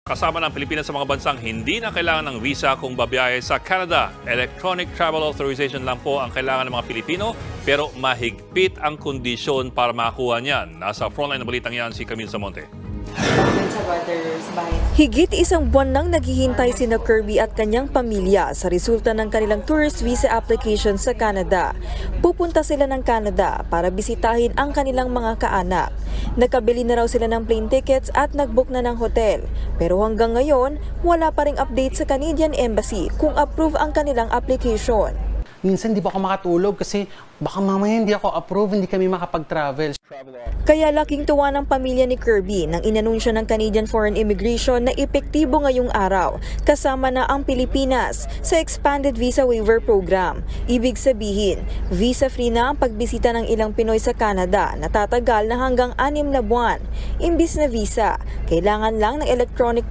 Kasama ng Pilipinas sa mga bansang hindi na kailangan ng visa kung babiyahe sa Canada. Electronic Travel Authorization lang po ang kailangan ng mga Pilipino pero mahigpit ang kondisyon para makakuha niyan. Nasa frontline na balitang yan si Camille Samonte. Higit isang buwan nang naghihintay sina Kirby at kanyang pamilya sa resulta ng kanilang tourist visa application sa Canada. Pupunta sila ng Canada para bisitahin ang kanilang mga kaanak. Nakabili na raw sila ng plane tickets at nagbook na ng hotel. Pero hanggang ngayon, wala pa ring update sa Canadian Embassy kung approve ang kanilang application. Minsan di ba ako makatulog kasi baka mamaya hindi ako approve, hindi kami makapag-travel. Kaya laking tuwa ng pamilya ni Kirby nang inanunsyo ng Canadian Foreign Immigration na epektibo ngayong araw, kasama na ang Pilipinas sa Expanded Visa Waiver Program. Ibig sabihin, visa-free na ang pagbisita ng ilang Pinoy sa Canada na tatagal na hanggang 6 na buwan. Imbis na visa, kailangan lang ng electronic